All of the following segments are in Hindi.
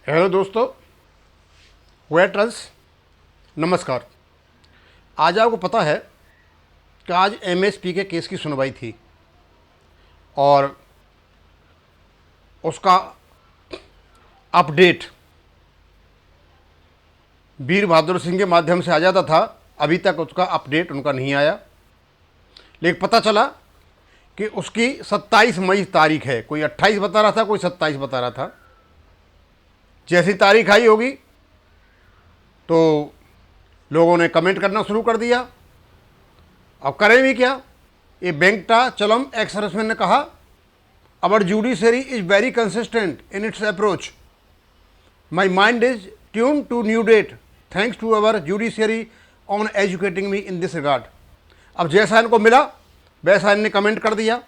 हेलो दोस्तों, वेटरन्स नमस्कार। आज आपको पता है कि आज एमएसपी के केस की सुनवाई थी और उसका अपडेट वीर बहादुर सिंह के माध्यम से आ जाता था। अभी तक उसका अपडेट उनका नहीं आया, लेकिन पता चला कि उसकी 27 मई तारीख है। कोई 28 बता रहा था, कोई 27 बता रहा था। जैसी तारीख आई होगी तो लोगों ने कमेंट करना शुरू कर दिया। अब करें भी क्या। ये वेंकटाचलम एक्स सर्विसमैन ने कहा, our judiciary is very consistent in its approach, my mind is tune to new date, thanks to our judiciary on educating me in this regard. अब जैसा इनको मिला वैसा इन्होंने कमेंट कर दिया।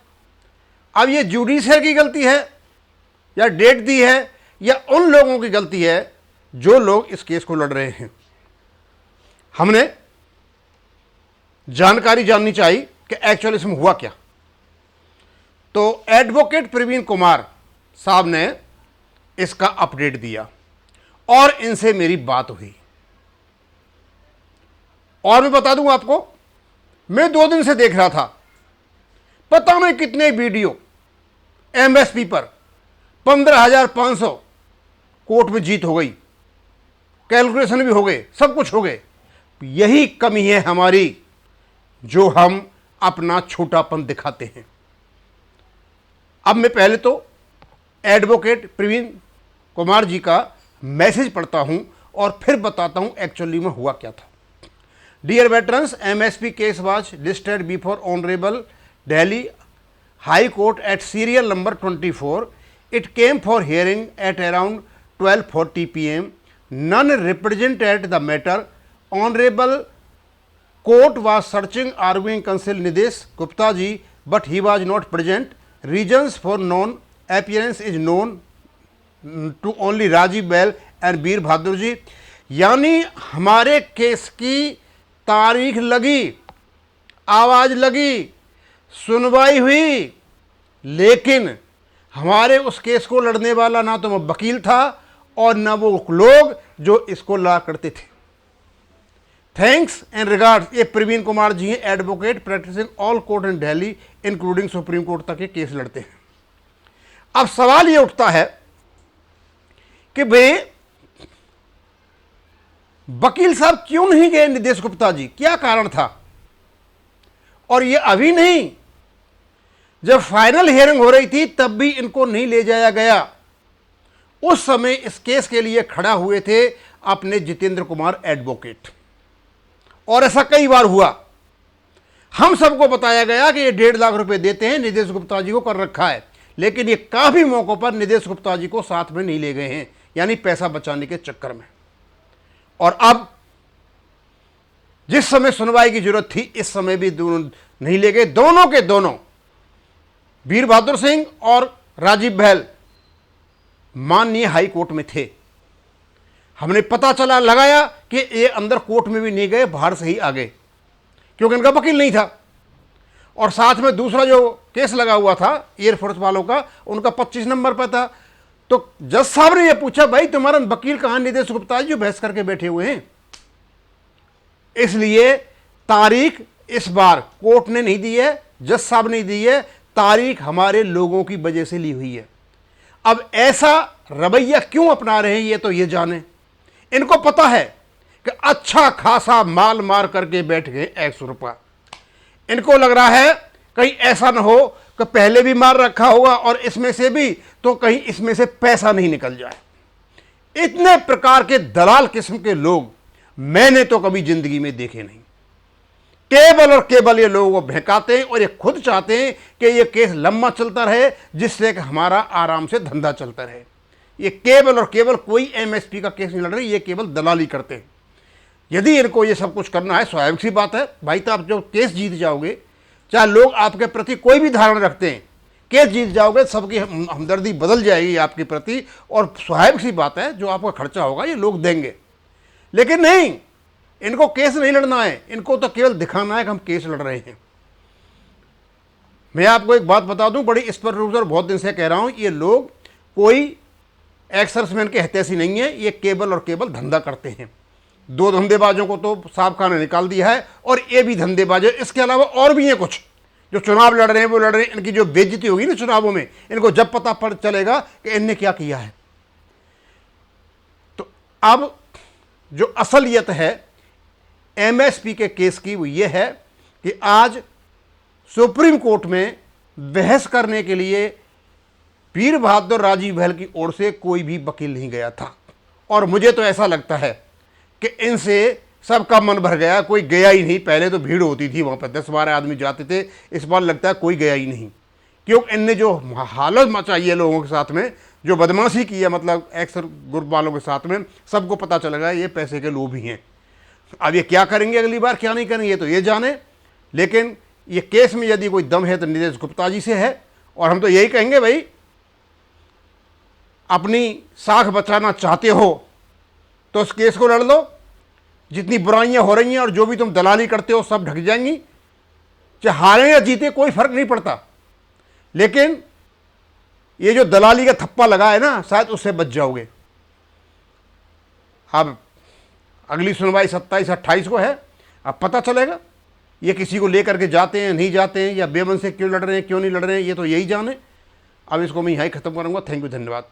अब ये जुडिशरी की गलती है या डेट दी है या उन लोगों की गलती है जो लोग इस केस को लड़ रहे हैं। हमने जानकारी जाननी चाहिए कि एक्चुअली इसमें हुआ क्या। तो एडवोकेट प्रवीण कुमार साहब ने इसका अपडेट दिया और इनसे मेरी बात हुई। और मैं बता दूं आपको, मैं 2 दिन से देख रहा था, पता नहीं कितने वीडियो एमएसपी पर 15,500 कोर्ट में जीत हो गई, कैलकुलेशन भी हो गए, सब कुछ हो गए। यही कमी है हमारी, जो हम अपना छोटापन दिखाते हैं। अब मैं पहले तो एडवोकेट प्रवीण कुमार जी का मैसेज पढ़ता हूं और फिर बताता हूं एक्चुअली में हुआ क्या था। Dear veterans, MSP case was listed before honourable Delhi high court at serial number 24. It came for hearing at around 12:40 p.m. None represented the matter. Honorable court was searching arguing counsel Nidesh Gupta ji, but he was not present. Reasons for non-appearance is known to only Rajiv Bahl and Veer Bahadur ji. यानी हमारे केस की तारीख लगी, आवाज़ लगी, सुनवाई हुई, लेकिन हमारे उस केस को लड़ने वाला ना तो वो वकील था और ना वो लोग जो इसको लड़ा करते थे। Thanks and regards. ये प्रवीण कुमार जी हैं, एडवोकेट प्रैक्टिसिंग ऑल कोर्ट इन दिल्ली इंक्लूडिंग सुप्रीम कोर्ट तक के केस लड़ते हैं। अब सवाल ये उठता है कि भाई वकील साहब क्यों नहीं गए निदेश गुप्ता जी, क्या कारण था? और ये अभी नहीं, जब फाइनल हियरिंग हो रही थी तब भी इनको नहीं ले जाया गया। उस समय इस केस के लिए खड़ा हुए थे अपने जितेंद्र कुमार एडवोकेट, और ऐसा कई बार हुआ। हम सबको बताया गया कि ये 1.5 लाख रुपए देते हैं, निदेश गुप्ता जी को कर रखा है, लेकिन ये काफी मौकों पर निदेश गुप्ता जी को साथ में नहीं ले गए हैं, यानी पैसा बचाने के चक्कर में। और अब जिस समय सुनवाई की जरूरत थी इस समय भी दोनों नहीं ले गए। दोनों के दोनों, वीर बहादुर सिंह और राजीव बहल, माननीय हाई कोर्ट में थे। हमने पता चला लगाया कि ये अंदर कोर्ट में भी नहीं गए, बाहर से ही आ गए, क्योंकि इनका वकील नहीं था। और साथ में दूसरा जो केस लगा हुआ था एयरफोर्स वालों का, उनका 25 नंबर पर था। तो जज साहब ने यह पूछा, भाई तुम्हारा वकील कहां? निदेश गुप्ता जी जो बहस करके बैठे हुए हैं। इसलिए तारीख इस बार कोर्ट ने नहीं दी है, जज साहब ने दी है, तारीख हमारे लोगों की वजह से ली हुई है। अब ऐसा रवैया क्यों अपना रहे हैं ये तो ये जाने। इनको पता है कि अच्छा खासा माल मार करके बैठ गए 100 रुपया। इनको लग रहा है कहीं ऐसा ना हो कि पहले भी मार रखा होगा और इसमें से भी, तो कहीं इसमें से पैसा नहीं निकल जाए। इतने प्रकार के दलाल किस्म के लोग मैंने तो कभी जिंदगी में देखे नहीं। केवल और केवल ये लोगों को बहकाते हैं और ये खुद चाहते हैं कि ये केस लंबा चलता रहे, जिससे कि हमारा आराम से धंधा चलता रहे। ये केवल और केवल कोई एमएसपी का केस नहीं लड़ रही, ये केवल दलाली करते हैं। यदि इनको ये सब कुछ करना है, स्वाभाविक सी बात है भाई, तो आप जो केस जीत जाओगे, चाहे लोग आपके प्रति कोई भी धारणा रखते हैं, केस जीत जाओगे, सबकी हमदर्दी बदल जाएगी आपके प्रति, और स्वाभाविक सी बात है जो आपका खर्चा होगा ये लोग देंगे। लेकिन नहीं, इनको केस नहीं लड़ना है, इनको तो केवल दिखाना है कि हम केस लड़ रहे हैं। मैं आपको एक बात बता दूं, बड़ी स्पष्ट रूप से बहुत दिन से कह रहा हूं, ये लोग कोई एक्सर्समैन के हितैषी नहीं है, ये केवल और केवल धंधा करते हैं। दो धंधेबाजों को तो साहब खान ने निकाल दिया है और ये भी धंधेबाज है। इसके अलावा और भी हैं कुछ जो चुनाव लड़ रहे हैं, वो लड़ रहे हैं। इनकी जो बेइज्जती होगी ना चुनावों में, इनको जब पता पड़ चलेगा कि इनने क्या किया है। तो अब जो असलियत है एमएसपी के केस की वो ये है कि आज सुप्रीम कोर्ट में बहस करने के लिए वीर बहादुर राजीव बहल की ओर से कोई भी वकील नहीं गया था। और मुझे तो ऐसा लगता है कि इनसे सबका मन भर गया, कोई गया ही नहीं। पहले तो भीड़ होती थी वहाँ पर, 10-12 आदमी जाते थे, इस बार लगता है कोई गया ही नहीं, क्योंकि इनने जो हालत मचाई है लोगों के साथ में, जो बदमाशी की है, मतलब एक्सर ग्रुप वालों के साथ में, सबको पता चल गया ये पैसे के लोभी हैं। अब ये क्या करेंगे अगली बार, क्या नहीं करेंगे, ये तो ये जाने। लेकिन ये केस में यदि कोई दम है तो नीरज गुप्ता जी से है। और हम तो यही कहेंगे भाई, अपनी साख बचाना चाहते हो तो उस केस को लड़ लो। जितनी बुराइयां हो रही हैं और जो भी तुम दलाली करते हो सब ढक जाएंगी। चाहे हारे या जीते कोई फर्क नहीं पड़ता, लेकिन ये जो दलाली का थप्पा लगा है ना, शायद उससे बच जाओगे। अब अगली सुनवाई 27-28 को है, अब पता चलेगा ये किसी को लेकर के जाते हैं नहीं जाते हैं, या बेमन से क्यों लड़ रहे हैं क्यों नहीं लड़ रहे हैं, ये तो यही जाने। अब इसको मैं यहीं ख़त्म करूँगा। थैंक यू, धन्यवाद।